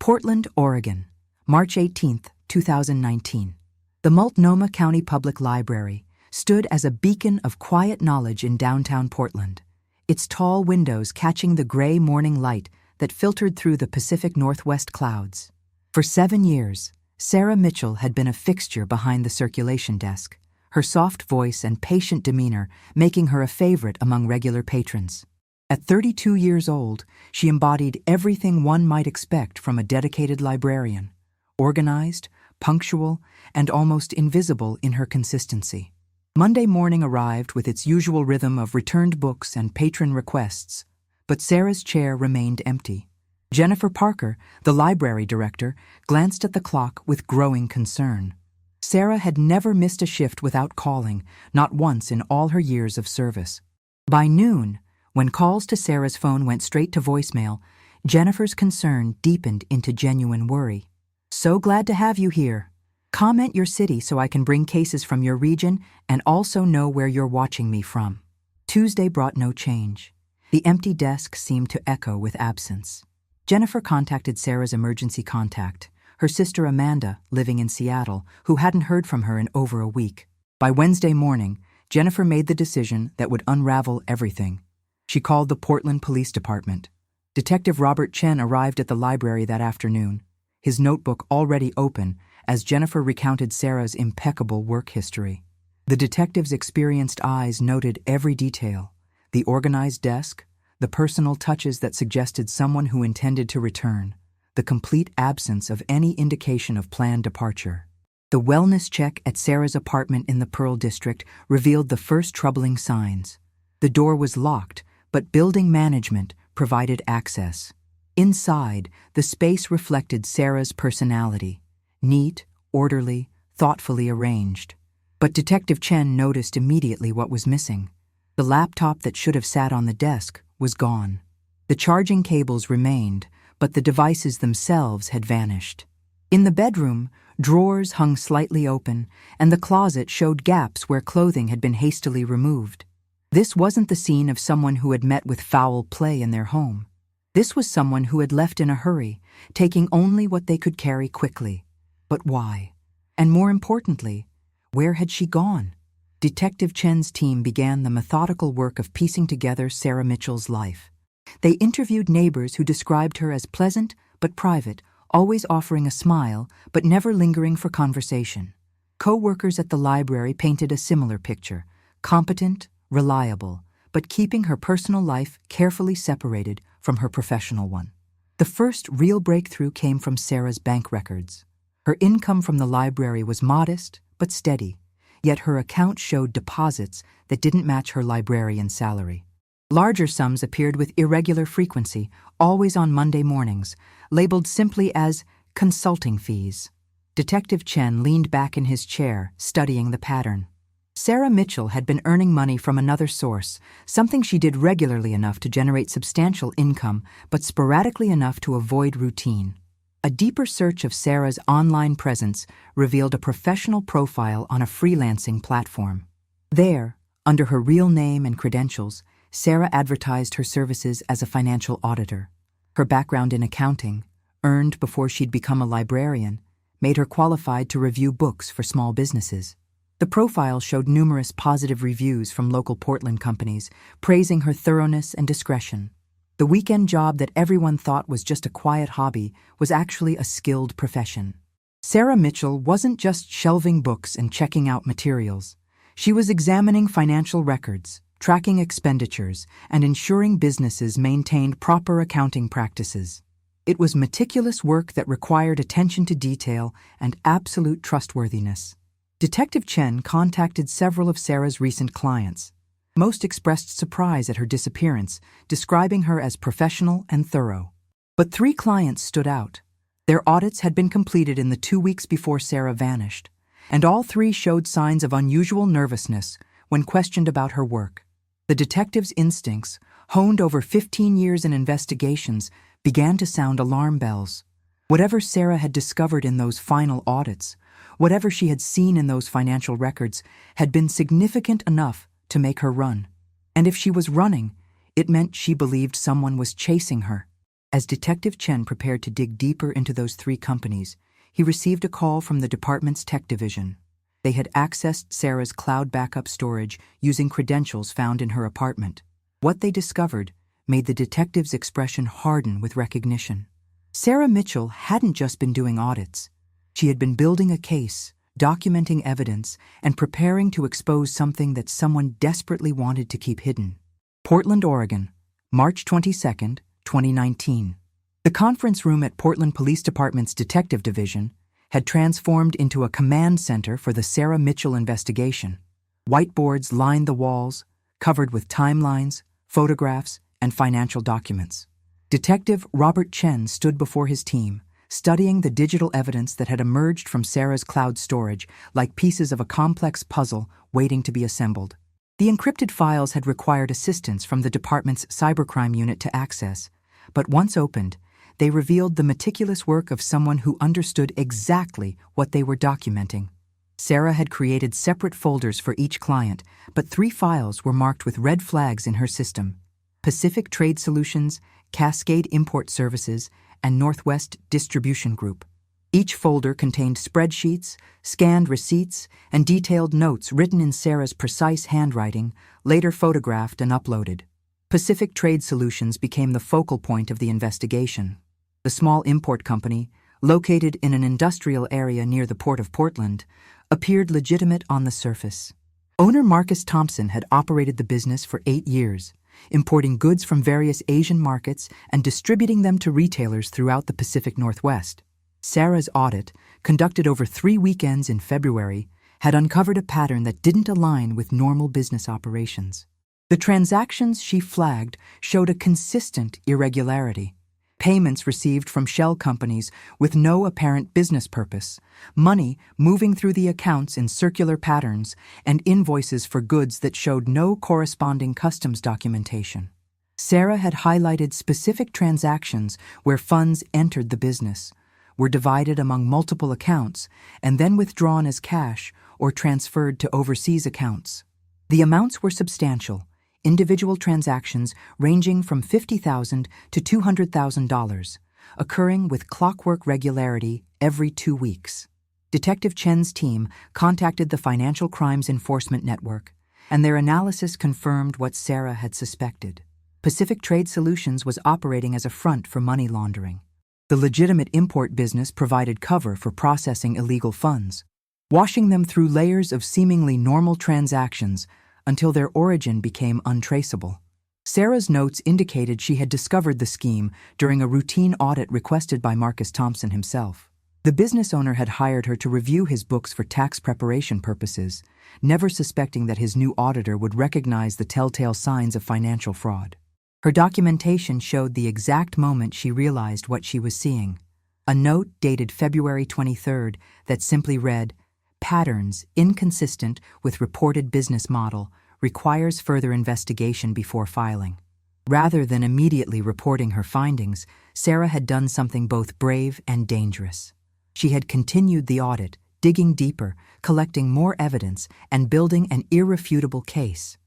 Portland, Oregon, March 18, 2019. The Multnomah County Public Library stood as a beacon of quiet knowledge in downtown Portland, its tall windows catching the gray morning light that filtered through the Pacific Northwest clouds. For 7 years, Sarah Mitchell had been a fixture behind the circulation desk, her soft voice and patient demeanor making her a favorite among regular patrons. At 32 years old, she embodied everything one might expect from a dedicated librarian: organized, punctual, and almost invisible in her consistency. Monday morning arrived with its usual rhythm of returned books and patron requests, but Sarah's chair remained empty. Jennifer Parker, the library director, glanced at the clock with growing concern. Sarah had never missed a shift without calling, not once in all her years of service. By noon, when calls to Sarah's phone went straight to voicemail, Jennifer's concern deepened into genuine worry. "So glad to have you here. Comment your city so I can bring cases from your region and also know where you're watching me from." Tuesday brought no change. The empty desk seemed to echo with absence. Jennifer contacted Sarah's emergency contact, her sister Amanda, living in Seattle, who hadn't heard from her in over a week. By Wednesday morning, Jennifer made the decision that would unravel everything. She called the Portland Police Department. Detective Robert Chen arrived at the library that afternoon, his notebook already open as Jennifer recounted Sarah's impeccable work history. The detective's experienced eyes noted every detail: the organized desk, the personal touches that suggested someone who intended to return, the complete absence of any indication of planned departure. The wellness check at Sarah's apartment in the Pearl District revealed the first troubling signs. The door was locked, but building management provided access. Inside, the space reflected Sarah's personality: neat, orderly, thoughtfully arranged. But Detective Chen noticed immediately what was missing. The laptop that should have sat on the desk was gone. The charging cables remained, but the devices themselves had vanished. In the bedroom, drawers hung slightly open, and the closet showed gaps where clothing had been hastily removed. This wasn't the scene of someone who had met with foul play in their home. This was someone who had left in a hurry, taking only what they could carry quickly. But why? And more importantly, where had she gone? Detective Chen's team began the methodical work of piecing together Sarah Mitchell's life. They interviewed neighbors who described her as pleasant but private, always offering a smile but never lingering for conversation. Co-workers at the library painted a similar picture: competent, reliable, but keeping her personal life carefully separated from her professional one. The first real breakthrough came from Sarah's bank records. Her income from the library was modest but steady, yet her account showed deposits that didn't match her librarian salary. Larger sums appeared with irregular frequency, always on Monday mornings, labeled simply as consulting fees. Detective Chen leaned back in his chair, studying the pattern. Sarah Mitchell had been earning money from another source, something she did regularly enough to generate substantial income, but sporadically enough to avoid routine. A deeper search of Sarah's online presence revealed a professional profile on a freelancing platform. There, under her real name and credentials, Sarah advertised her services as a financial auditor. Her background in accounting, earned before she'd become a librarian, made her qualified to review books for small businesses. The profile showed numerous positive reviews from local Portland companies, praising her thoroughness and discretion. The weekend job that everyone thought was just a quiet hobby was actually a skilled profession. Sarah Mitchell wasn't just shelving books and checking out materials. She was examining financial records, tracking expenditures, and ensuring businesses maintained proper accounting practices. It was meticulous work that required attention to detail and absolute trustworthiness. Detective Chen contacted several of Sarah's recent clients. Most expressed surprise at her disappearance, describing her as professional and thorough. But 3 clients stood out. Their audits had been completed in the 2 weeks before Sarah vanished, and all 3 showed signs of unusual nervousness when questioned about her work. The detective's instincts, honed over 15 years in investigations, began to sound alarm bells. Whatever Sarah had discovered in those final audits, whatever she had seen in those financial records, had been significant enough to make her run. And if she was running, it meant she believed someone was chasing her. As Detective Chen prepared to dig deeper into those 3 companies, he received a call from the department's tech division. They had accessed Sarah's cloud backup storage using credentials found in her apartment. What they discovered made the detective's expression harden with recognition. Sarah Mitchell hadn't just been doing audits. She had been building a case, documenting evidence, and preparing to expose something that someone desperately wanted to keep hidden. Portland, Oregon, March 22, 2019. The conference room at Portland Police Department's Detective Division had transformed into a command center for the Sarah Mitchell investigation. Whiteboards lined the walls, covered with timelines, photographs, and financial documents. Detective Robert Chen stood before his team, studying the digital evidence that had emerged from Sarah's cloud storage like pieces of a complex puzzle waiting to be assembled. The encrypted files had required assistance from the department's cybercrime unit to access, but once opened, they revealed the meticulous work of someone who understood exactly what they were documenting. Sarah had created separate folders for each client, but 3 files were marked with red flags in her system: Pacific Trade Solutions, Cascade Import Services, and Northwest Distribution Group. Each folder contained spreadsheets, scanned receipts, and detailed notes written in Sarah's precise handwriting, later photographed and uploaded. Pacific Trade Solutions became the focal point of the investigation. The small import company, located in an industrial area near the Port of Portland, appeared legitimate on the surface. Owner Marcus Thompson had operated the business for 8 years, importing goods from various Asian markets and distributing them to retailers throughout the Pacific Northwest. Sarah's audit, conducted over 3 weekends in February, had uncovered a pattern that didn't align with normal business operations. The transactions she flagged showed a consistent irregularity. Payments received from shell companies with no apparent business purpose, money moving through the accounts in circular patterns, and invoices for goods that showed no corresponding customs documentation. Sarah had highlighted specific transactions where funds entered the business, were divided among multiple accounts, and then withdrawn as cash or transferred to overseas accounts. The amounts were substantial, individual transactions ranging from $50,000 to $200,000, occurring with clockwork regularity every 2 weeks. Detective Chen's team contacted the Financial Crimes Enforcement Network, and their analysis confirmed what Sarah had suspected. Pacific Trade Solutions was operating as a front for money laundering. The legitimate import business provided cover for processing illegal funds, washing them through layers of seemingly normal transactions until their origin became untraceable. Sarah's notes indicated she had discovered the scheme during a routine audit requested by Marcus Thompson himself. The business owner had hired her to review his books for tax preparation purposes, never suspecting that his new auditor would recognize the telltale signs of financial fraud. Her documentation showed the exact moment she realized what she was seeing. A note dated February 23rd that simply read, "Patterns inconsistent with reported business model, requires further investigation before filing." Rather than immediately reporting her findings, Sarah had done something both brave and dangerous. She had continued the audit, digging deeper, collecting more evidence, and building an irrefutable case.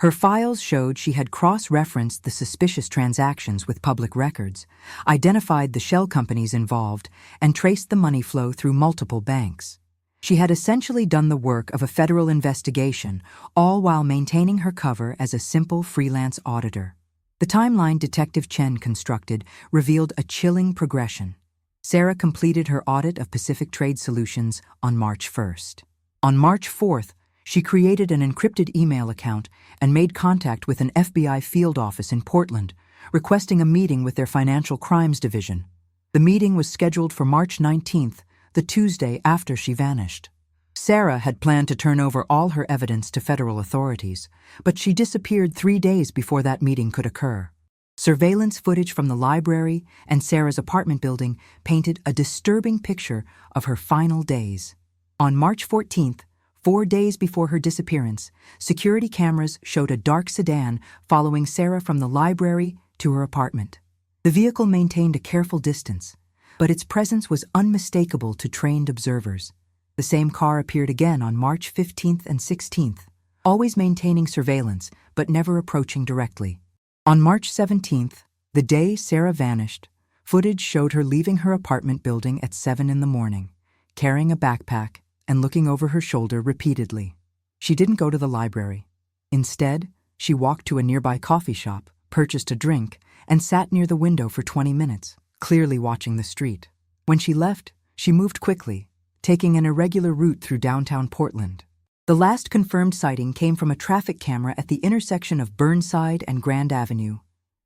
Her files showed she had cross-referenced the suspicious transactions with public records, identified the shell companies involved, and traced the money flow through multiple banks. She had essentially done the work of a federal investigation, all while maintaining her cover as a simple freelance auditor. The timeline Detective Chen constructed revealed a chilling progression. Sarah completed her audit of Pacific Trade Solutions on March 1st. On March 4th, she created an encrypted email account and made contact with an FBI field office in Portland, requesting a meeting with their Financial Crimes Division. The meeting was scheduled for March 19th, the Tuesday after she vanished. Sarah had planned to turn over all her evidence to federal authorities, but she disappeared 3 days before that meeting could occur. Surveillance footage from the library and Sarah's apartment building painted a disturbing picture of her final days. On March 14th, 4 days before her disappearance, security cameras showed a dark sedan following Sarah from the library to her apartment. The vehicle maintained a careful distance, but its presence was unmistakable to trained observers. The same car appeared again on March 15th and 16th, always maintaining surveillance but never approaching directly. On March 17th, The day Sarah vanished, footage showed her leaving her apartment building at 7 in the morning, carrying a backpack and looking over her shoulder repeatedly. She didn't go to the library. Instead, she walked to a nearby coffee shop, purchased a drink, and sat near the window for 20 minutes, clearly watching the street. When she left, she moved quickly, taking an irregular route through downtown Portland. The last confirmed sighting came from a traffic camera at the intersection of Burnside and Grand Avenue.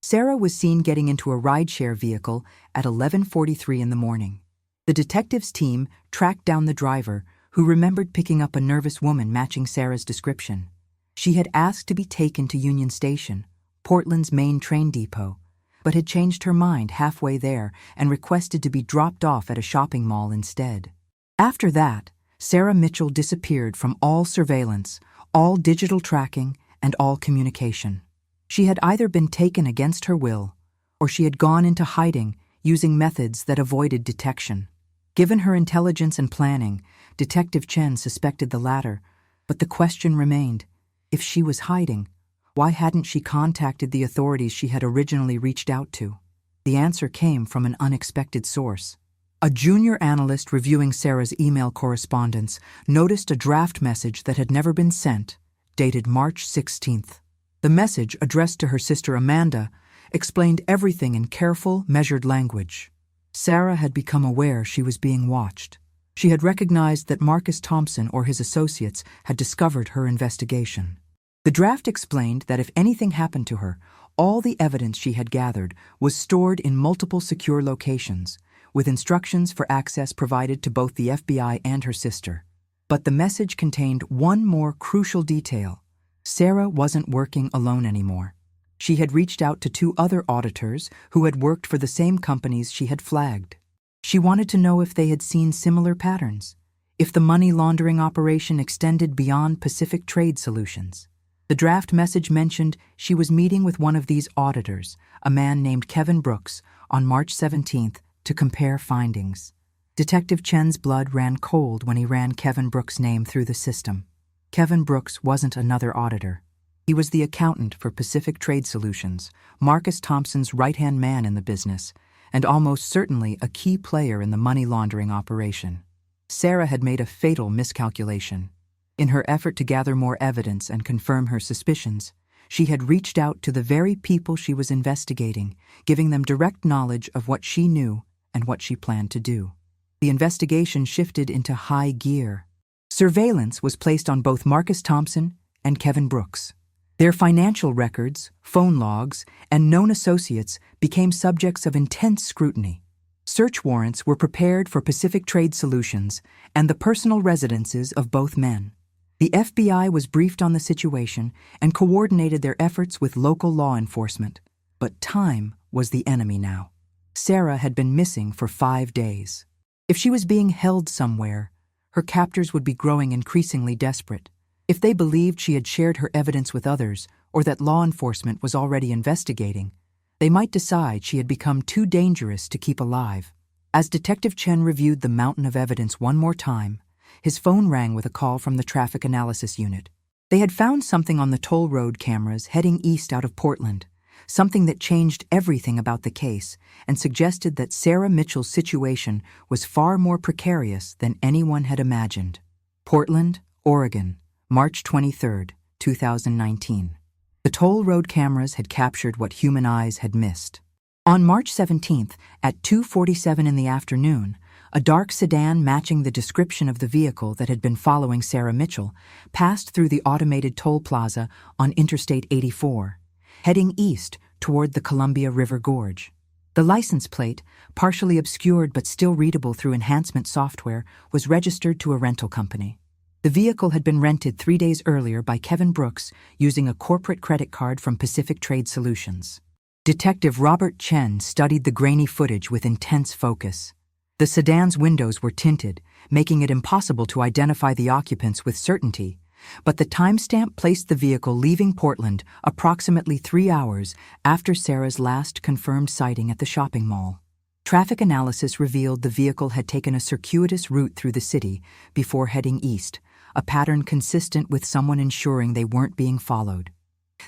Sarah was seen getting into a rideshare vehicle at 11:43 in the morning. The detectives' team tracked down the driver, who remembered picking up a nervous woman matching Sarah's description. She had asked to be taken to Union Station, Portland's main train depot, but had changed her mind halfway there and requested to be dropped off at a shopping mall instead. After that, Sarah Mitchell disappeared from all surveillance, all digital tracking, and all communication. She had either been taken against her will, or she had gone into hiding using methods that avoided detection. Given her intelligence and planning, Detective Chen suspected the latter, but the question remained, if she was hiding, why hadn't she contacted the authorities she had originally reached out to? The answer came from an unexpected source. A junior analyst reviewing Sarah's email correspondence noticed a draft message that had never been sent, dated March 16th. The message, addressed to her sister Amanda, explained everything in careful, measured language. Sarah had become aware she was being watched. She had recognized that Marcus Thompson or his associates had discovered her investigation. The draft explained that if anything happened to her, all the evidence she had gathered was stored in multiple secure locations, with instructions for access provided to both the FBI and her sister. But the message contained one more crucial detail. Sarah wasn't working alone anymore. She had reached out to 2 other auditors who had worked for the same companies she had flagged. She wanted to know if they had seen similar patterns, if the money laundering operation extended beyond Pacific Trade Solutions. The draft message mentioned she was meeting with one of these auditors, a man named Kevin Brooks, on March 17th to compare findings. Detective Chen's blood ran cold when he ran Kevin Brooks' name through the system. Kevin Brooks wasn't another auditor. He was the accountant for Pacific Trade Solutions, Marcus Thompson's right-hand man in the business, and almost certainly a key player in the money laundering operation. Sarah had made a fatal miscalculation. In her effort to gather more evidence and confirm her suspicions, she had reached out to the very people she was investigating, giving them direct knowledge of what she knew and what she planned to do. The investigation shifted into high gear. Surveillance was placed on both Marcus Thompson and Kevin Brooks. Their financial records, phone logs, and known associates became subjects of intense scrutiny. Search warrants were prepared for Pacific Trade Solutions and the personal residences of both men. The FBI was briefed on the situation and coordinated their efforts with local law enforcement. But time was the enemy now. Sarah had been missing for 5 days. If she was being held somewhere, her captors would be growing increasingly desperate. If they believed she had shared her evidence with others, or that law enforcement was already investigating, they might decide she had become too dangerous to keep alive. As Detective Chen reviewed the mountain of evidence one more time, his phone rang with a call from the traffic analysis unit. They had found something on the toll road cameras heading east out of Portland, something that changed everything about the case and suggested that Sarah Mitchell's situation was far more precarious than anyone had imagined. Portland, Oregon, March 23, 2019. The toll road cameras had captured what human eyes had missed. On March 17th, at 2:47 in the afternoon, a dark sedan matching the description of the vehicle that had been following Sarah Mitchell passed through the automated toll plaza on Interstate 84, heading east toward the Columbia River Gorge. The license plate, partially obscured but still readable through enhancement software, was registered to a rental company. The vehicle had been rented 3 days earlier by Kevin Brooks using a corporate credit card from Pacific Trade Solutions. Detective Robert Chen studied the grainy footage with intense focus. The sedan's windows were tinted, making it impossible to identify the occupants with certainty, but the timestamp placed the vehicle leaving Portland approximately 3 hours after Sarah's last confirmed sighting at the shopping mall. Traffic analysis revealed the vehicle had taken a circuitous route through the city before heading east, a pattern consistent with someone ensuring they weren't being followed.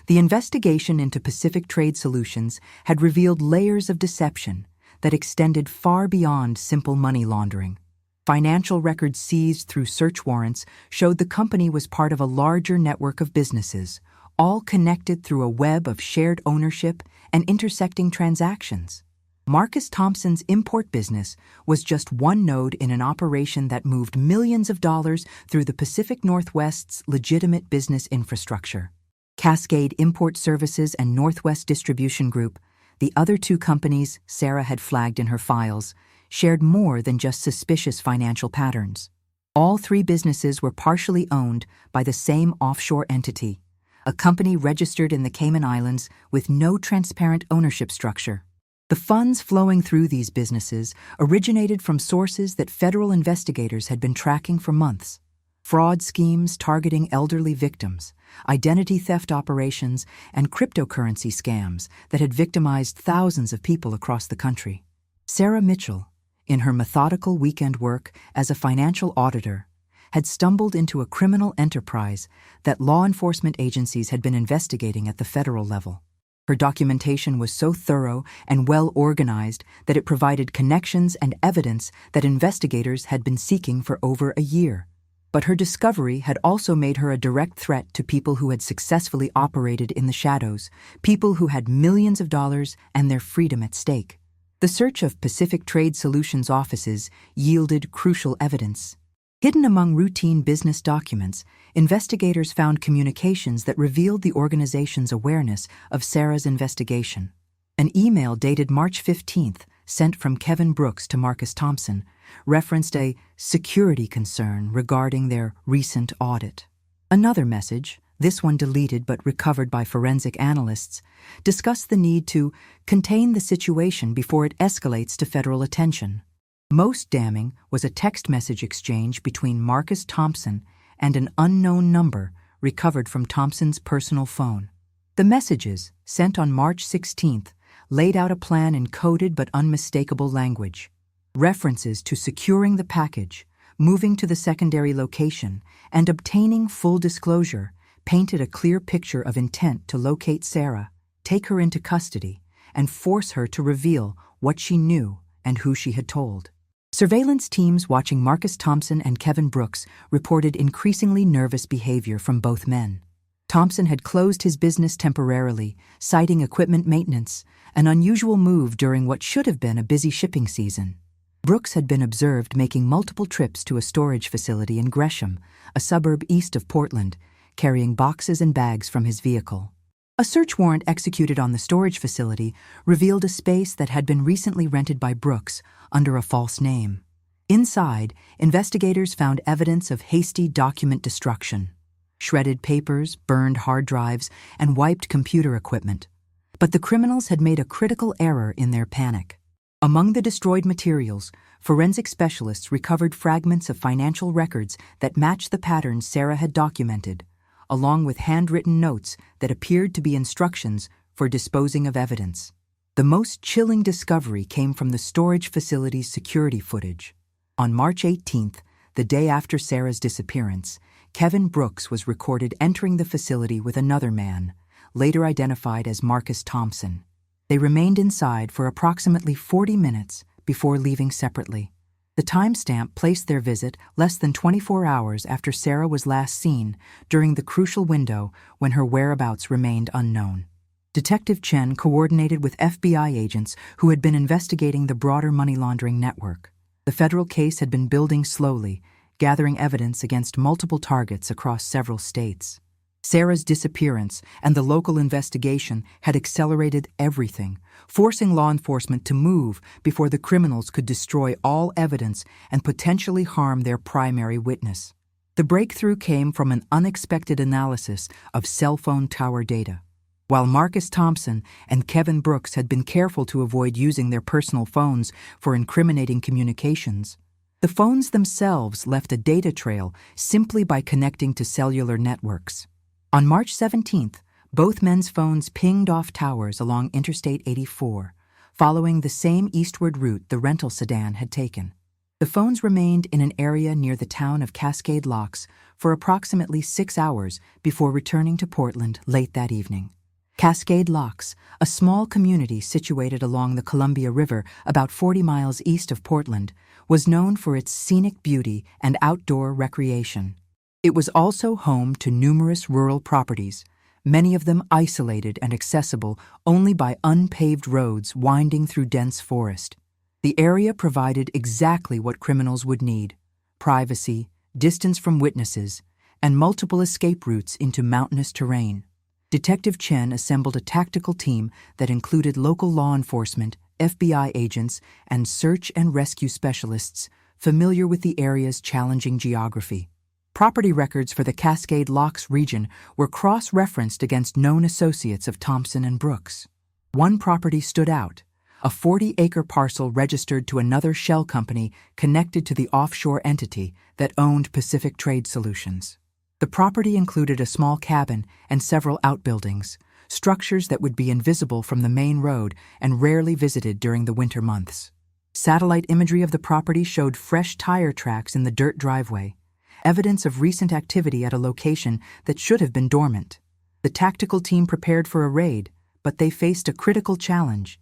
The investigation into Pacific Trade Solutions had revealed layers of deception that extended far beyond simple money laundering. Financial records seized through search warrants showed the company was part of a larger network of businesses, all connected through a web of shared ownership and intersecting transactions. Marcus Thompson's import business was just one node in an operation that moved millions of dollars through the Pacific Northwest's legitimate business infrastructure. Cascade Import Services and Northwest Distribution Group, the other two companies Sarah had flagged in her files, shared more than just suspicious financial patterns. All three businesses were partially owned by the same offshore entity, a company registered in the Cayman Islands with no transparent ownership structure. The funds flowing through these businesses originated from sources that federal investigators had been tracking for months. Fraud schemes targeting elderly victims, identity theft operations, and cryptocurrency scams that had victimized thousands of people across the country. Sarah Mitchell, in her methodical weekend work as a financial auditor, had stumbled into a criminal enterprise that law enforcement agencies had been investigating at the federal level. Her documentation was so thorough and well organized that it provided connections and evidence that investigators had been seeking for over a year. But her discovery had also made her a direct threat to people who had successfully operated in the shadows, people who had millions of dollars and their freedom at stake. The search of Pacific Trade Solutions offices yielded crucial evidence. Hidden among routine business documents, investigators found communications that revealed the organization's awareness of Sarah's investigation. An email dated March 15th, sent from Kevin Brooks to Marcus Thompson, referenced a security concern regarding their recent audit. Another message, this one deleted but recovered by forensic analysts, discussed the need to contain the situation before it escalates to federal attention. Most damning was a text message exchange between Marcus Thompson and an unknown number recovered from Thompson's personal phone. The messages, sent on March 16th, laid out a plan in coded but unmistakable language. References to securing the package, moving to the secondary location, and obtaining full disclosure painted a clear picture of intent to locate Sarah, take her into custody, and force her to reveal what she knew and who she had told. Surveillance teams watching Marcus Thompson and Kevin Brooks reported increasingly nervous behavior from both men. Thompson had closed his business temporarily, citing equipment maintenance, an unusual move during what should have been a busy shipping season. Brooks had been observed making multiple trips to a storage facility in Gresham, a suburb east of Portland, carrying boxes and bags from his vehicle. A search warrant executed on the storage facility revealed a space that had been recently rented by Brooks under a false name. Inside, investigators found evidence of hasty document destruction: shredded papers, burned hard drives, and wiped computer equipment. But the criminals had made a critical error in their panic. Among the destroyed materials, forensic specialists recovered fragments of financial records that matched the patterns Sarah had documented, along with handwritten notes that appeared to be instructions for disposing of evidence. The most chilling discovery came from the storage facility's security footage. On March 18th, the day after Sarah's disappearance, Kevin Brooks was recorded entering the facility with another man, later identified as Marcus Thompson. They remained inside for approximately 40 minutes before leaving separately. The timestamp placed their visit less than 24 hours after Sarah was last seen, during the crucial window when her whereabouts remained unknown. Detective Chen coordinated with FBI agents who had been investigating the broader money laundering network. The federal case had been building slowly, gathering evidence against multiple targets across several states. Sarah's disappearance and the local investigation had accelerated everything, forcing law enforcement to move before the criminals could destroy all evidence and potentially harm their primary witness. The breakthrough came from an unexpected analysis of cell phone tower data. While Marcus Thompson and Kevin Brooks had been careful to avoid using their personal phones for incriminating communications, the phones themselves left a data trail simply by connecting to cellular networks. On March 17th, both men's phones pinged off towers along Interstate 84, following the same eastward route the rental sedan had taken. The phones remained in an area near the town of Cascade Locks for approximately 6 hours before returning to Portland late that evening. Cascade Locks, a small community situated along the Columbia River about 40 miles east of Portland, was known for its scenic beauty and outdoor recreation. It was also home to numerous rural properties, many of them isolated and accessible only by unpaved roads winding through dense forest. The area provided exactly what criminals would need: privacy, distance from witnesses, and multiple escape routes into mountainous terrain. Detective Chen assembled a tactical team that included local law enforcement, FBI agents, and search and rescue specialists familiar with the area's challenging geography. Property records for the Cascade Locks region were cross-referenced against known associates of Thompson and Brooks. One property stood out: a 40-acre parcel registered to another shell company connected to the offshore entity that owned Pacific Trade Solutions. The property included a small cabin and several outbuildings, structures that would be invisible from the main road and rarely visited during the winter months. Satellite imagery of the property showed fresh tire tracks in the dirt driveway, evidence of recent activity at a location that should have been dormant. The tactical team prepared for a raid, but they faced a critical challenge.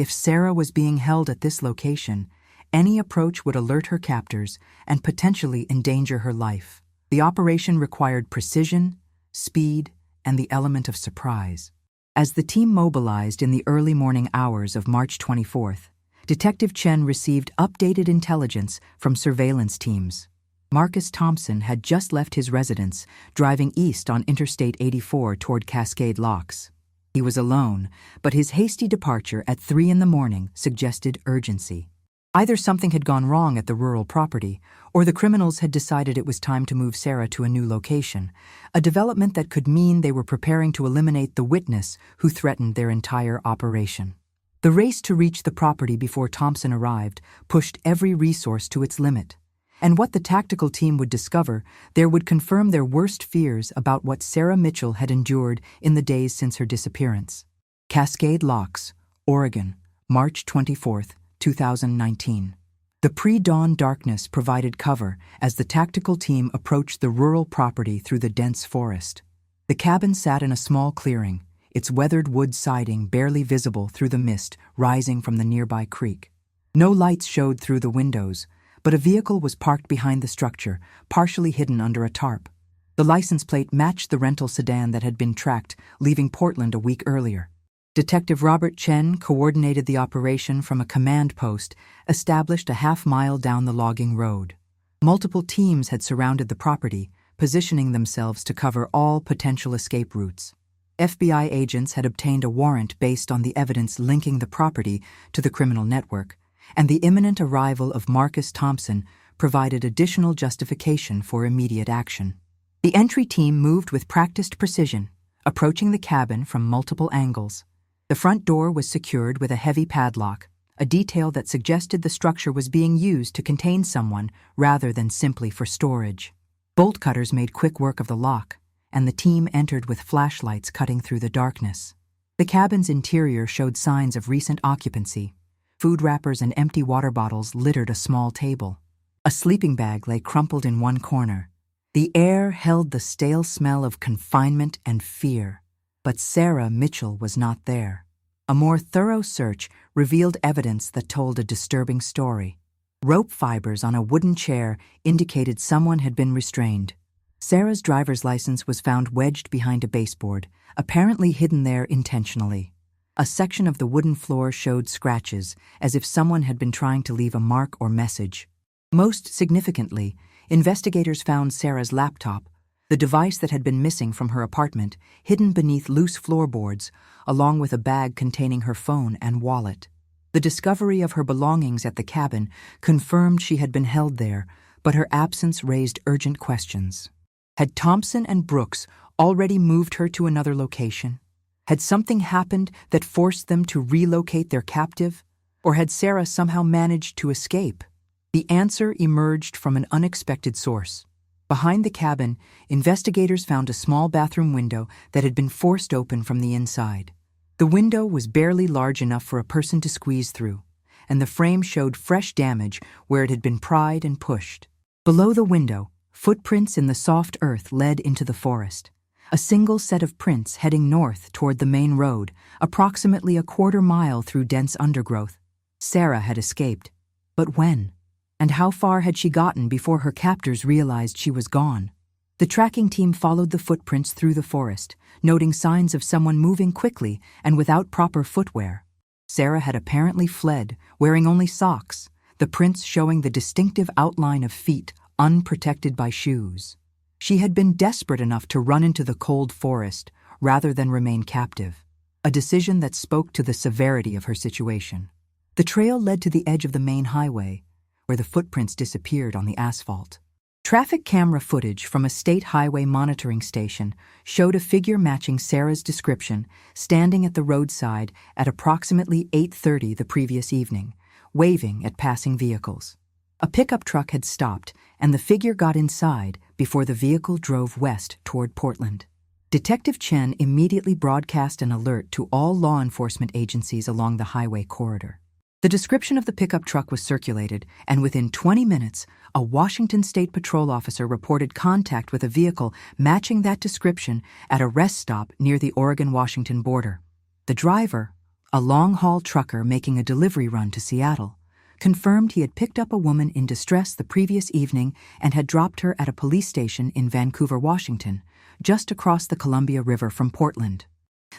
If Sarah was being held at this location, any approach would alert her captors and potentially endanger her life. The operation required precision, speed, and the element of surprise. As the team mobilized in the early morning hours of March 24th, Detective Chen received updated intelligence from surveillance teams. Marcus Thompson had just left his residence, driving east on Interstate 84 toward Cascade Locks. He was alone, but his hasty departure at 3 a.m. suggested urgency. Either something had gone wrong at the rural property, or the criminals had decided it was time to move Sarah to a new location, a development that could mean they were preparing to eliminate the witness who threatened their entire operation. The race to reach the property before Thompson arrived pushed every resource to its limit. And what the tactical team would discover there would confirm their worst fears about what Sarah Mitchell had endured in the days since her disappearance. Cascade Locks, Oregon, March 24, 2019. The pre-dawn darkness provided cover as the tactical team approached the rural property through the dense forest. The cabin sat in a small clearing, its weathered wood siding barely visible through the mist rising from the nearby creek. No lights showed through the windows, but a vehicle was parked behind the structure, partially hidden under a tarp. The license plate matched the rental sedan that had been tracked, leaving Portland a week earlier. Detective Robert Chen coordinated the operation from a command post established a half-mile down the logging road. Multiple teams had surrounded the property, positioning themselves to cover all potential escape routes. FBI agents had obtained a warrant based on the evidence linking the property to the criminal network, and the imminent arrival of Marcus Thompson provided additional justification for immediate action. The entry team moved with practiced precision, approaching the cabin from multiple angles. The front door was secured with a heavy padlock, a detail that suggested the structure was being used to contain someone rather than simply for storage. Bolt cutters made quick work of the lock, and the team entered with flashlights cutting through the darkness. The cabin's interior showed signs of recent occupancy. Food wrappers and empty water bottles littered a small table. A sleeping bag lay crumpled in one corner. The air held the stale smell of confinement and fear. But Sarah Mitchell was not there. A more thorough search revealed evidence that told a disturbing story. Rope fibers on a wooden chair indicated someone had been restrained. Sarah's driver's license was found wedged behind a baseboard, apparently hidden there intentionally. A section of the wooden floor showed scratches, as if someone had been trying to leave a mark or message. Most significantly, investigators found Sarah's laptop, the device that had been missing from her apartment, hidden beneath loose floorboards, along with a bag containing her phone and wallet. The discovery of her belongings at the cabin confirmed she had been held there, but her absence raised urgent questions. Had Thompson and Brooks already moved her to another location? Had something happened that forced them to relocate their captive? Or had Sarah somehow managed to escape? The answer emerged from an unexpected source. Behind the cabin, investigators found a small bathroom window that had been forced open from the inside. The window was barely large enough for a person to squeeze through, and the frame showed fresh damage where it had been pried and pushed. Below the window, footprints in the soft earth led into the forest. A single set of prints heading north toward the main road, approximately a quarter mile through dense undergrowth. Sarah had escaped. But when? And how far had she gotten before her captors realized she was gone? The tracking team followed the footprints through the forest, noting signs of someone moving quickly and without proper footwear. Sarah had apparently fled, wearing only socks, the prints showing the distinctive outline of feet unprotected by shoes. She had been desperate enough to run into the cold forest rather than remain captive, a decision that spoke to the severity of her situation. The trail led to the edge of the main highway, where the footprints disappeared on the asphalt. Traffic camera footage from a state highway monitoring station showed a figure matching Sarah's description standing at the roadside at approximately 8:30 the previous evening, waving at passing vehicles. A pickup truck had stopped, and the figure got inside before the vehicle drove west toward Portland. Detective Chen immediately broadcast an alert to all law enforcement agencies along the highway corridor. The description of the pickup truck was circulated, and within 20 minutes, a Washington State Patrol officer reported contact with a vehicle matching that description at a rest stop near the Oregon-Washington border. The driver, a long-haul trucker making a delivery run to Seattle, confirmed he had picked up a woman in distress the previous evening and had dropped her at a police station in Vancouver, Washington, just across the Columbia River from Portland.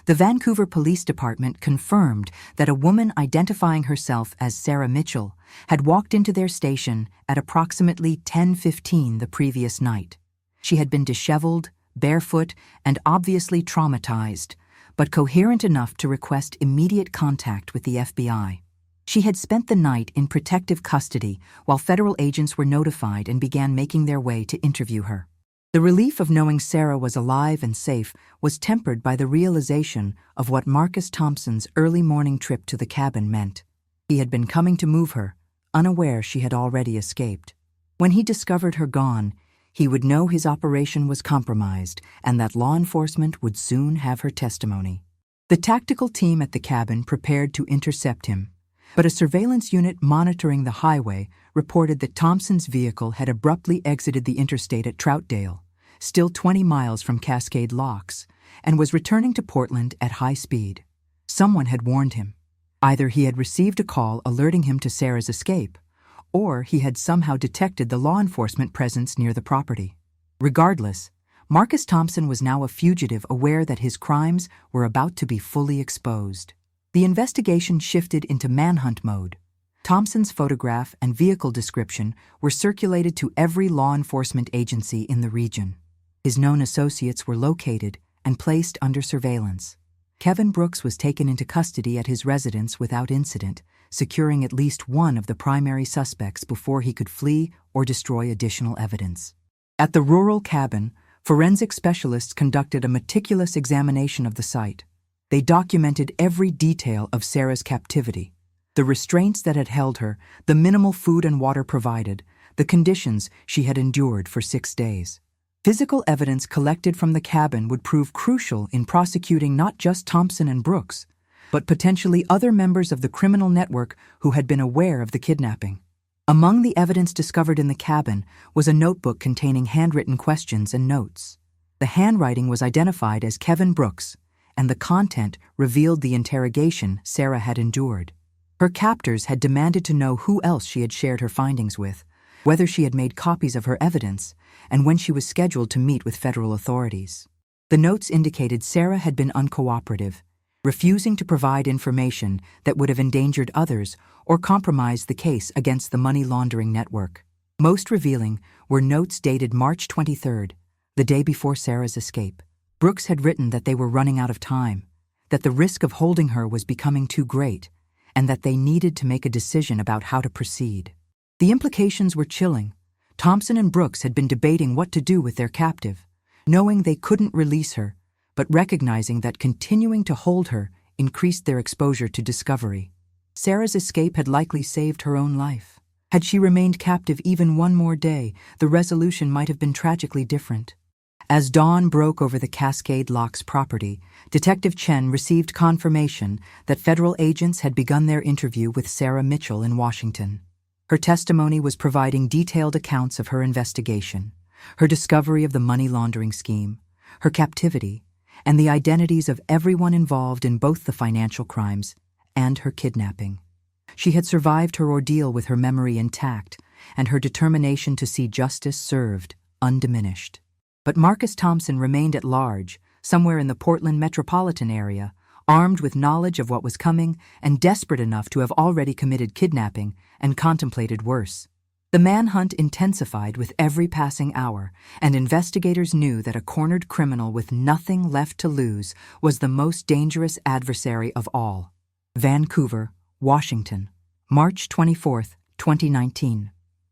The Vancouver Police Department confirmed that a woman identifying herself as Sarah Mitchell had walked into their station at approximately 10:15 the previous night. She had been disheveled, barefoot, and obviously traumatized, but coherent enough to request immediate contact with the FBI. She had spent the night in protective custody while federal agents were notified and began making their way to interview her. The relief of knowing Sarah was alive and safe was tempered by the realization of what Marcus Thompson's early morning trip to the cabin meant. He had been coming to move her, unaware she had already escaped. When he discovered her gone, he would know his operation was compromised and that law enforcement would soon have her testimony. The tactical team at the cabin prepared to intercept him, but a surveillance unit monitoring the highway reported that Thompson's vehicle had abruptly exited the interstate at Troutdale, still 20 miles from Cascade Locks, and was returning to Portland at high speed. Someone had warned him. Either he had received a call alerting him to Sarah's escape, or he had somehow detected the law enforcement presence near the property. Regardless, Marcus Thompson was now a fugitive aware that his crimes were about to be fully exposed. The investigation shifted into manhunt mode. Thompson's photograph and vehicle description were circulated to every law enforcement agency in the region. His known associates were located and placed under surveillance. Kevin Brooks was taken into custody at his residence without incident, securing at least one of the primary suspects before he could flee or destroy additional evidence. At the rural cabin, forensic specialists conducted a meticulous examination of the site. They documented every detail of Sarah's captivity, the restraints that had held her, the minimal food and water provided, the conditions she had endured for 6 days. Physical evidence collected from the cabin would prove crucial in prosecuting not just Thompson and Brooks, but potentially other members of the criminal network who had been aware of the kidnapping. Among the evidence discovered in the cabin was a notebook containing handwritten questions and notes. The handwriting was identified as Kevin Brooks, and the content revealed the interrogation Sarah had endured. Her captors had demanded to know who else she had shared her findings with, whether she had made copies of her evidence, and when she was scheduled to meet with federal authorities. The notes indicated Sarah had been uncooperative, refusing to provide information that would have endangered others or compromised the case against the money laundering network. Most revealing were notes dated March 23rd, the day before Sarah's escape. Brooks had written that they were running out of time, that the risk of holding her was becoming too great, and that they needed to make a decision about how to proceed. The implications were chilling. Thompson and Brooks had been debating what to do with their captive, knowing they couldn't release her, but recognizing that continuing to hold her increased their exposure to discovery. Sarah's escape had likely saved her own life. Had she remained captive even one more day, the resolution might have been tragically different. As dawn broke over the Cascade Locks property, Detective Chen received confirmation that federal agents had begun their interview with Sarah Mitchell in Washington. Her testimony was providing detailed accounts of her investigation, her discovery of the money laundering scheme, her captivity, and the identities of everyone involved in both the financial crimes and her kidnapping. She had survived her ordeal with her memory intact and her determination to see justice served undiminished. But Marcus Thompson remained at large, somewhere in the Portland metropolitan area, armed with knowledge of what was coming and desperate enough to have already committed kidnapping and contemplated worse. The manhunt intensified with every passing hour, and investigators knew that a cornered criminal with nothing left to lose was the most dangerous adversary of all. Vancouver, Washington, March 24, 2019.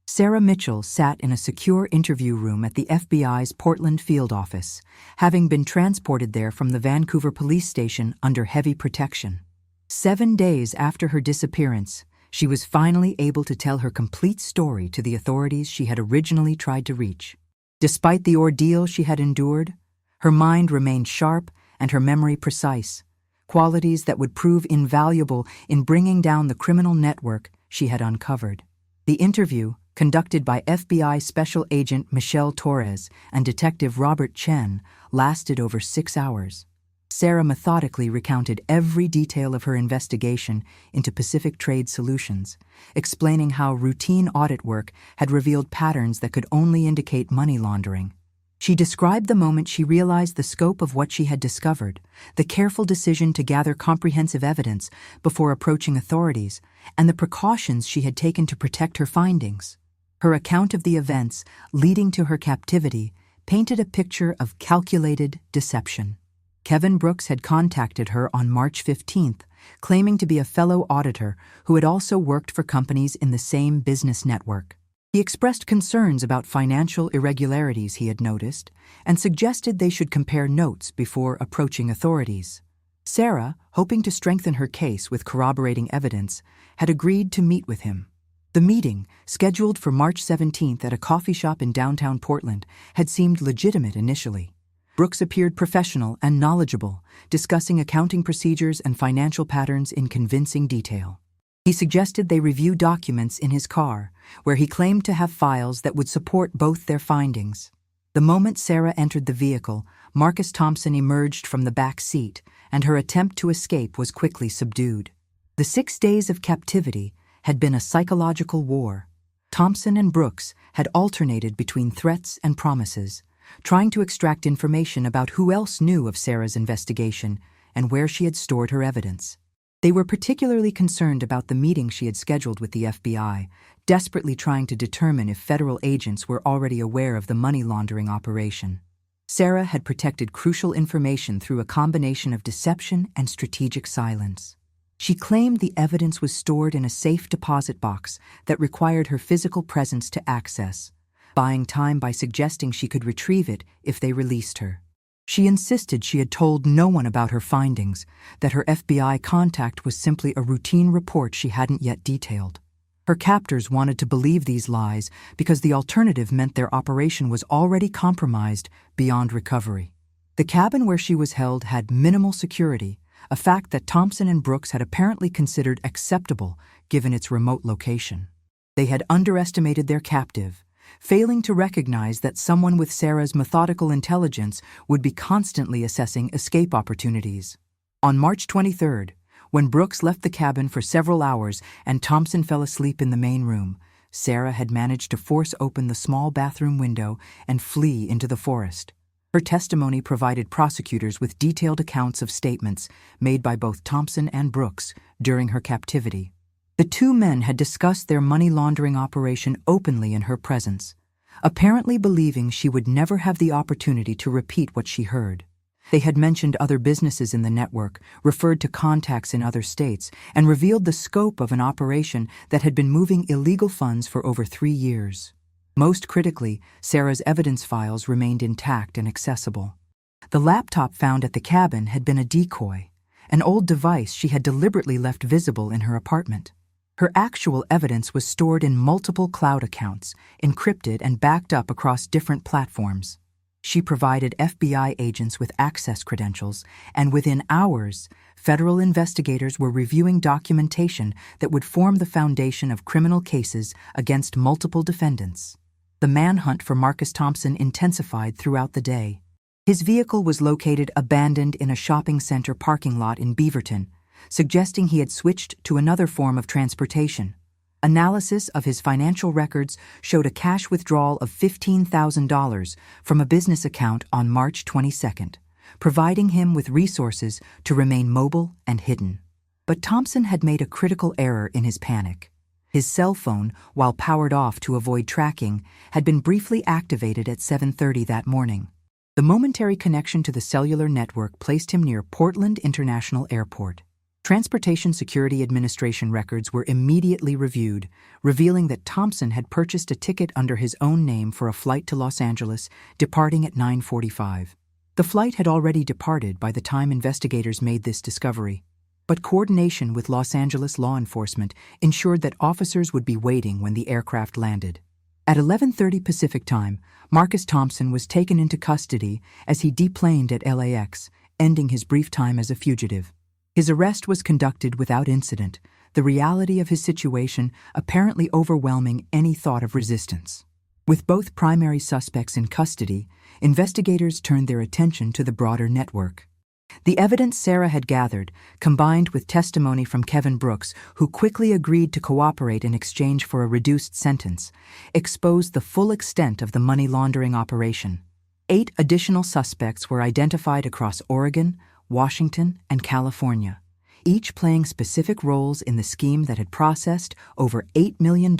Sarah Mitchell sat in a secure interview room at the FBI's Portland field office, having been transported there from the Vancouver police station under heavy protection. 7 days after her disappearance, she was finally able to tell her complete story to the authorities she had originally tried to reach. Despite the ordeal she had endured, her mind remained sharp and her memory precise, qualities that would prove invaluable in bringing down the criminal network she had uncovered. The interview, conducted by FBI Special Agent Michelle Torres and Detective Robert Chen, lasted over 6 hours. Sarah methodically recounted every detail of her investigation into Pacific Trade Solutions, explaining how routine audit work had revealed patterns that could only indicate money laundering. She described the moment she realized the scope of what she had discovered, the careful decision to gather comprehensive evidence before approaching authorities, and the precautions she had taken to protect her findings. Her account of the events leading to her captivity painted a picture of calculated deception. Kevin Brooks had contacted her on March 15th, claiming to be a fellow auditor who had also worked for companies in the same business network. He expressed concerns about financial irregularities he had noticed and suggested they should compare notes before approaching authorities. Sarah, hoping to strengthen her case with corroborating evidence, had agreed to meet with him. The meeting, scheduled for March 17th at a coffee shop in downtown Portland, had seemed legitimate initially. Brooks appeared professional and knowledgeable, discussing accounting procedures and financial patterns in convincing detail. He suggested they review documents in his car, where he claimed to have files that would support both their findings. The moment Sarah entered the vehicle, Marcus Thompson emerged from the back seat, and her attempt to escape was quickly subdued. The 6 days of captivity had been a psychological war. Thompson and Brooks had alternated between threats and promises, trying to extract information about who else knew of Sarah's investigation and where she had stored her evidence. They were particularly concerned about the meeting she had scheduled with the FBI, desperately trying to determine if federal agents were already aware of the money laundering operation. Sarah had protected crucial information through a combination of deception and strategic silence. She claimed the evidence was stored in a safe deposit box that required her physical presence to access, buying time by suggesting she could retrieve it if they released her. She insisted she had told no one about her findings, that her FBI contact was simply a routine report she hadn't yet detailed. Her captors wanted to believe these lies because the alternative meant their operation was already compromised beyond recovery. The cabin where she was held had minimal security, a fact that Thompson and Brooks had apparently considered acceptable given its remote location. They had underestimated their captive, failing to recognize that someone with Sarah's methodical intelligence would be constantly assessing escape opportunities. On March 23rd, when Brooks left the cabin for several hours and Thompson fell asleep in the main room, Sarah had managed to force open the small bathroom window and flee into the forest. Her testimony provided prosecutors with detailed accounts of statements made by both Thompson and Brooks during her captivity. The two men had discussed their money laundering operation openly in her presence, apparently believing she would never have the opportunity to repeat what she heard. They had mentioned other businesses in the network, referred to contacts in other states, and revealed the scope of an operation that had been moving illegal funds for over 3 years. Most critically, Sarah's evidence files remained intact and accessible. The laptop found at the cabin had been a decoy, an old device she had deliberately left visible in her apartment. Her actual evidence was stored in multiple cloud accounts, encrypted and backed up across different platforms. She provided FBI agents with access credentials, and within hours, federal investigators were reviewing documentation that would form the foundation of criminal cases against multiple defendants. The manhunt for Marcus Thompson intensified throughout the day. His vehicle was located abandoned in a shopping center parking lot in Beaverton, suggesting he had switched to another form of transportation. Analysis of his financial records showed a cash withdrawal of $15,000 from a business account on March 22nd, providing him with resources to remain mobile and hidden. But Thompson had made a critical error in his panic. His cell phone, while powered off to avoid tracking, had been briefly activated at 7:30 that morning. The momentary connection to the cellular network placed him near Portland International Airport. Transportation Security Administration records were immediately reviewed, revealing that Thompson had purchased a ticket under his own name for a flight to Los Angeles, departing at 9:45. The flight had already departed by the time investigators made this discovery, but coordination with Los Angeles law enforcement ensured that officers would be waiting when the aircraft landed. At 11:30 Pacific Time, Marcus Thompson was taken into custody as he deplaned at LAX, ending his brief time as a fugitive. His arrest was conducted without incident, the reality of his situation apparently overwhelming any thought of resistance. With both primary suspects in custody, investigators turned their attention to the broader network. The evidence Sarah had gathered, combined with testimony from Kevin Brooks, who quickly agreed to cooperate in exchange for a reduced sentence, exposed the full extent of the money laundering operation. 8 additional suspects were identified across Oregon, Washington, and California, each playing specific roles in the scheme that had processed over $8 million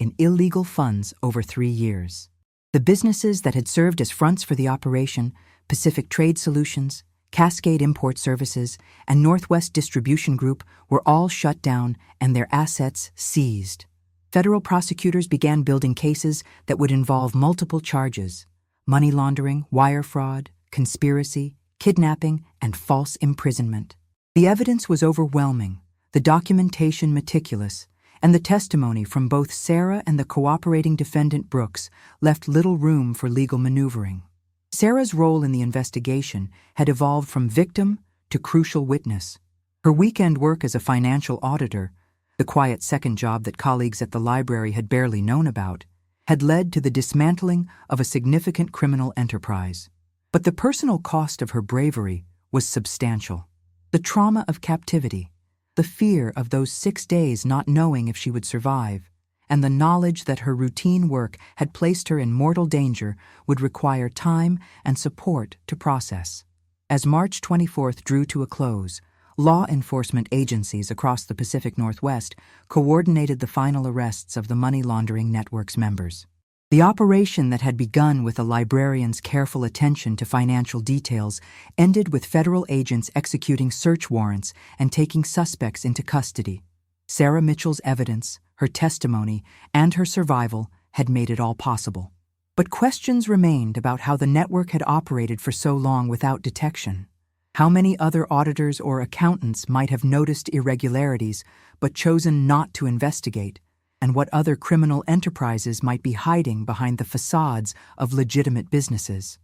in illegal funds over 3 years. The businesses that had served as fronts for the operation, Pacific Trade Solutions, Cascade Import Services, and Northwest Distribution Group, were all shut down and their assets seized. Federal prosecutors began building cases that would involve multiple charges: money laundering, wire fraud, conspiracy, kidnapping, and false imprisonment. The evidence was overwhelming, the documentation meticulous, and the testimony from both Sarah and the cooperating defendant Brooks left little room for legal maneuvering. Sarah's role in the investigation had evolved from victim to crucial witness. Her weekend work as a financial auditor, the quiet second job that colleagues at the library had barely known about, had led to the dismantling of a significant criminal enterprise. But the personal cost of her bravery was substantial. The trauma of captivity, the fear of those 6 days not knowing if she would survive, and the knowledge that her routine work had placed her in mortal danger would require time and support to process. As March 24th drew to a close, law enforcement agencies across the Pacific Northwest coordinated the final arrests of the money laundering network's members. The operation that had begun with a librarian's careful attention to financial details ended with federal agents executing search warrants and taking suspects into custody. Sarah Mitchell's evidence, her testimony, and her survival had made it all possible. But questions remained about how the network had operated for so long without detection. How many other auditors or accountants might have noticed irregularities but chosen not to investigate? And what other criminal enterprises might be hiding behind the facades of legitimate businesses.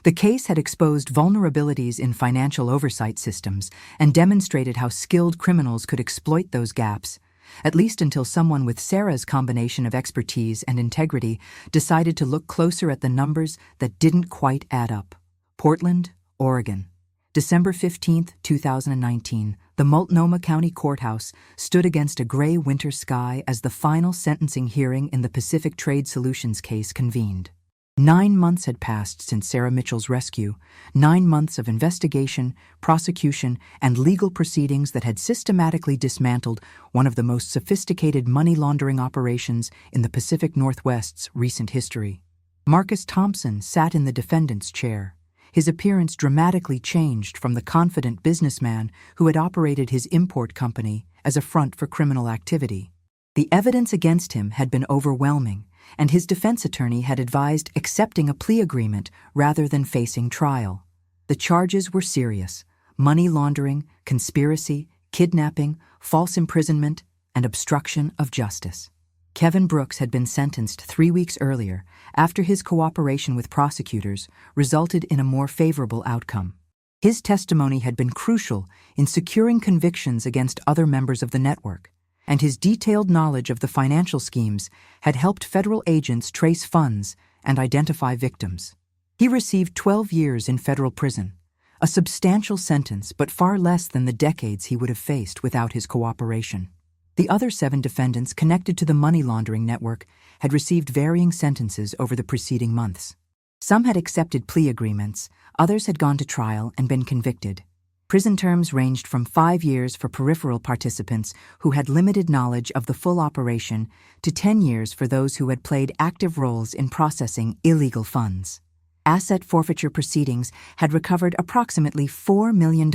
The case had exposed vulnerabilities in financial oversight systems and demonstrated how skilled criminals could exploit those gaps, at least until someone with Sarah's combination of expertise and integrity decided to look closer at the numbers that didn't quite add up. Portland, Oregon. December 15, 2019, the Multnomah County Courthouse stood against a gray winter sky as the final sentencing hearing in the Pacific Trade Solutions case convened. 9 months had passed since Sarah Mitchell's rescue, 9 months of investigation, prosecution, and legal proceedings that had systematically dismantled one of the most sophisticated money laundering operations in the Pacific Northwest's recent history. Marcus Thompson sat in the defendant's chair. His appearance dramatically changed from the confident businessman who had operated his import company as a front for criminal activity. The evidence against him had been overwhelming, and his defense attorney had advised accepting a plea agreement rather than facing trial. The charges were serious: money laundering, conspiracy, kidnapping, false imprisonment, and obstruction of justice. Kevin Brooks had been sentenced 3 weeks earlier after his cooperation with prosecutors resulted in a more favorable outcome. His testimony had been crucial in securing convictions against other members of the network, and his detailed knowledge of the financial schemes had helped federal agents trace funds and identify victims. He received 12 years in federal prison, a substantial sentence but far less than the decades he would have faced without his cooperation. The other 7 defendants connected to the money laundering network had received varying sentences over the preceding months. Some had accepted plea agreements, others had gone to trial and been convicted. Prison terms ranged from 5 years for peripheral participants who had limited knowledge of the full operation to 10 years for those who had played active roles in processing illegal funds. Asset forfeiture proceedings had recovered approximately $4 million,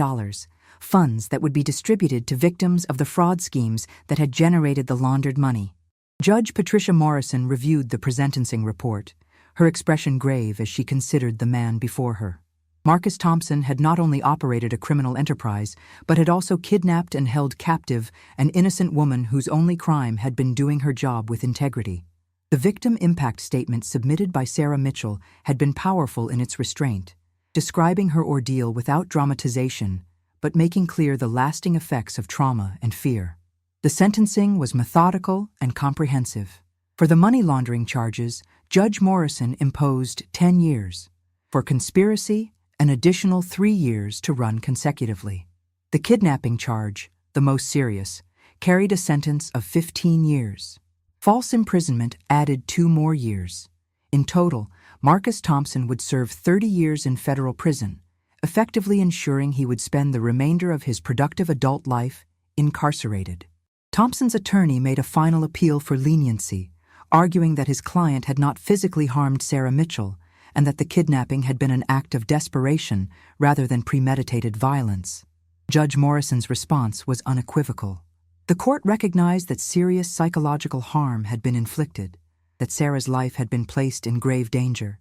funds that would be distributed to victims of the fraud schemes that had generated the laundered money. Judge Patricia Morrison reviewed the presentencing report, her expression grave as she considered the man before her. Marcus Thompson had not only operated a criminal enterprise, but had also kidnapped and held captive an innocent woman whose only crime had been doing her job with integrity. The victim impact statement submitted by Sarah Mitchell had been powerful in its restraint, describing her ordeal without dramatization, but making clear the lasting effects of trauma and fear. The sentencing was methodical and comprehensive. For the money laundering charges, Judge Morrison imposed 10 years. For conspiracy, an additional 3 years to run consecutively. The kidnapping charge, the most serious, carried a sentence of 15 years. False imprisonment added 2 more years. In total, Marcus Thompson would serve 30 years in federal prison, effectively ensuring he would spend the remainder of his productive adult life incarcerated. Thompson's attorney made a final appeal for leniency, arguing that his client had not physically harmed Sarah Mitchell and that the kidnapping had been an act of desperation rather than premeditated violence. Judge Morrison's response was unequivocal. The court recognized that serious psychological harm had been inflicted, that Sarah's life had been placed in grave danger,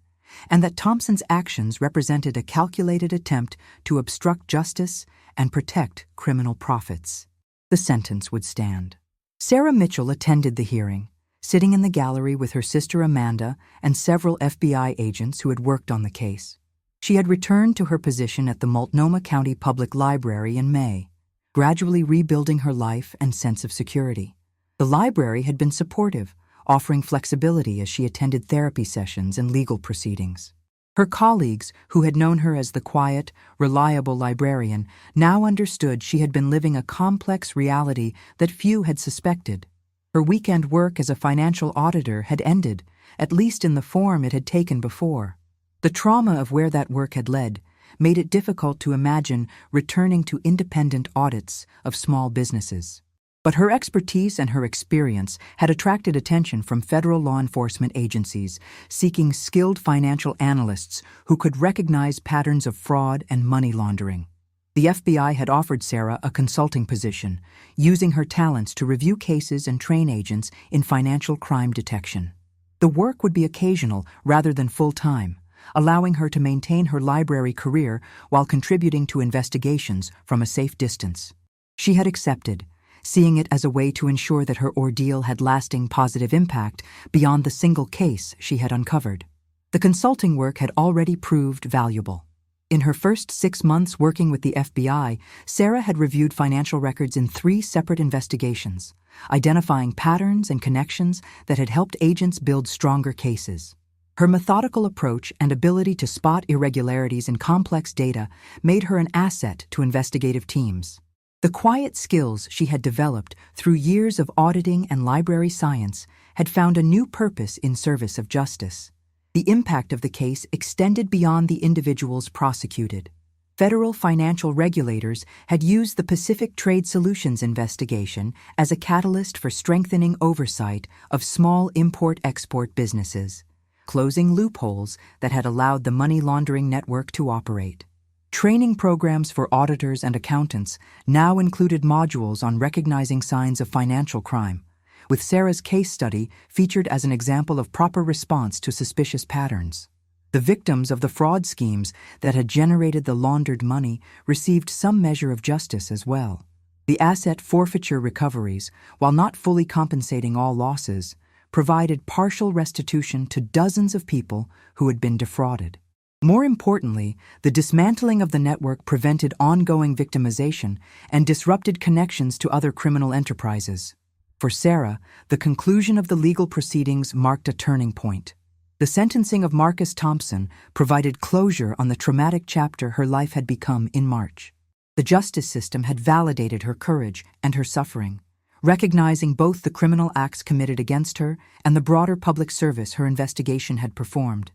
and that Thompson's actions represented a calculated attempt to obstruct justice and protect criminal profits. The sentence would stand. Sarah Mitchell attended the hearing, sitting in the gallery with her sister Amanda and several FBI agents who had worked on the case. She had returned to her position at the Multnomah County Public Library in May, gradually rebuilding her life and sense of security. The library had been supportive, offering flexibility as she attended therapy sessions and legal proceedings. Her colleagues, who had known her as the quiet, reliable librarian, now understood she had been living a complex reality that few had suspected. Her weekend work as a financial auditor had ended, at least in the form it had taken before. The trauma of where that work had led made it difficult to imagine returning to independent audits of small businesses. But her expertise and her experience had attracted attention from federal law enforcement agencies seeking skilled financial analysts who could recognize patterns of fraud and money laundering. The FBI had offered Sarah a consulting position, using her talents to review cases and train agents in financial crime detection. The work would be occasional rather than full-time, allowing her to maintain her library career while contributing to investigations from a safe distance. She had accepted, seeing it as a way to ensure that her ordeal had lasting positive impact beyond the single case she had uncovered. The consulting work had already proved valuable. In her first 6 months working with the FBI, Sarah had reviewed financial records in 3 separate investigations, identifying patterns and connections that had helped agents build stronger cases. Her methodical approach and ability to spot irregularities in complex data made her an asset to investigative teams. The quiet skills she had developed through years of auditing and library science had found a new purpose in service of justice. The impact of the case extended beyond the individuals prosecuted. Federal financial regulators had used the Pacific Trade Solutions investigation as a catalyst for strengthening oversight of small import-export businesses, closing loopholes that had allowed the money laundering network to operate. Training programs for auditors and accountants now included modules on recognizing signs of financial crime, with Sarah's case study featured as an example of proper response to suspicious patterns. The victims of the fraud schemes that had generated the laundered money received some measure of justice as well. The asset forfeiture recoveries, while not fully compensating all losses, provided partial restitution to dozens of people who had been defrauded. More importantly, the dismantling of the network prevented ongoing victimization and disrupted connections to other criminal enterprises. For Sarah, the conclusion of the legal proceedings marked a turning point. The sentencing of Marcus Thompson provided closure on the traumatic chapter her life had become in March. The justice system had validated her courage and her suffering, recognizing both the criminal acts committed against her and the broader public service her investigation had performed.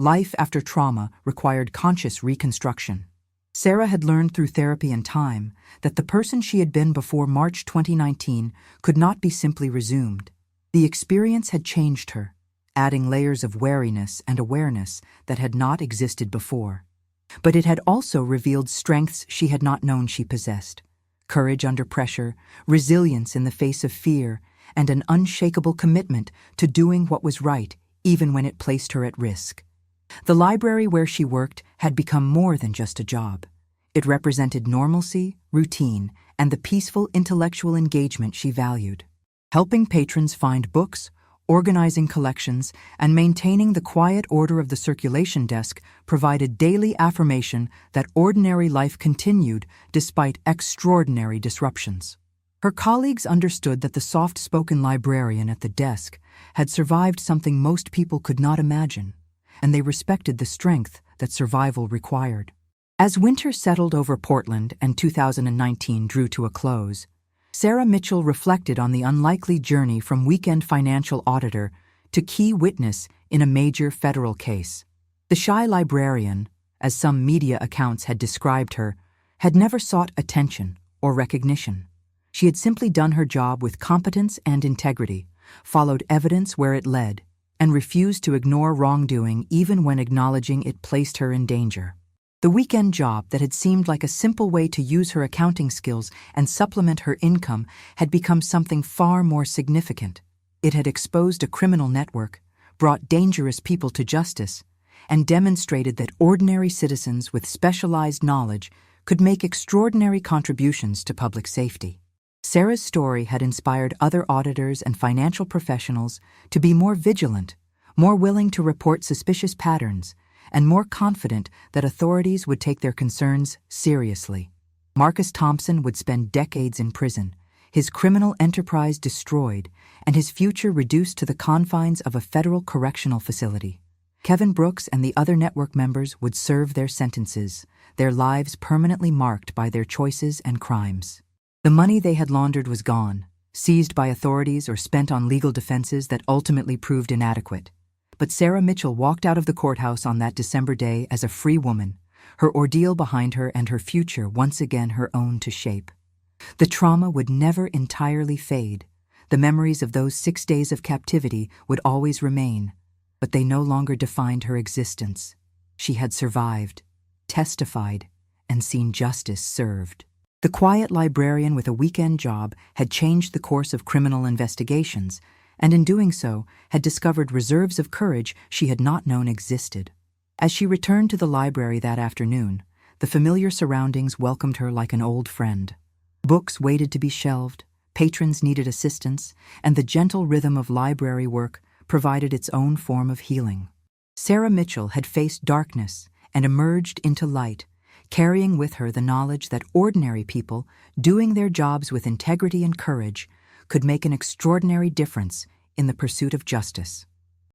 Life after trauma required conscious reconstruction. Sarah had learned through therapy and time that the person she had been before March 2019 could not be simply resumed. The experience had changed her, adding layers of wariness and awareness that had not existed before. But it had also revealed strengths she had not known she possessed: courage under pressure, resilience in the face of fear, and an unshakable commitment to doing what was right, even when it placed her at risk. The library where she worked had become more than just a job. It represented normalcy, routine, and the peaceful intellectual engagement she valued. Helping patrons find books, organizing collections, and maintaining the quiet order of the circulation desk provided daily affirmation that ordinary life continued despite extraordinary disruptions. Her colleagues understood that the soft-spoken librarian at the desk had survived something most people could not imagine, and they respected the strength that survival required. As winter settled over Portland and 2019 drew to a close, Sarah Mitchell reflected on the unlikely journey from weekend financial auditor to key witness in a major federal case. The shy librarian, as some media accounts had described her, had never sought attention or recognition. She had simply done her job with competence and integrity, followed evidence where it led, and refused to ignore wrongdoing even when acknowledging it placed her in danger. The weekend job that had seemed like a simple way to use her accounting skills and supplement her income had become something far more significant. It had exposed a criminal network, brought dangerous people to justice, and demonstrated that ordinary citizens with specialized knowledge could make extraordinary contributions to public safety. Sarah's story had inspired other auditors and financial professionals to be more vigilant, more willing to report suspicious patterns, and more confident that authorities would take their concerns seriously. Marcus Thompson would spend decades in prison, his criminal enterprise destroyed, and his future reduced to the confines of a federal correctional facility. Kevin Brooks and the other network members would serve their sentences, their lives permanently marked by their choices and crimes. The money they had laundered was gone, seized by authorities or spent on legal defenses that ultimately proved inadequate. But Sarah Mitchell walked out of the courthouse on that December day as a free woman, her ordeal behind her and her future once again her own to shape. The trauma would never entirely fade. The memories of those 6 days of captivity would always remain, but they no longer defined her existence. She had survived, testified, and seen justice served. The quiet librarian with a weekend job had changed the course of criminal investigations, and in doing so had discovered reserves of courage she had not known existed. As she returned to the library that afternoon, the familiar surroundings welcomed her like an old friend. Books waited to be shelved, patrons needed assistance, and the gentle rhythm of library work provided its own form of healing. Sarah Mitchell had faced darkness and emerged into light, carrying with her the knowledge that ordinary people, doing their jobs with integrity and courage, could make an extraordinary difference in the pursuit of justice.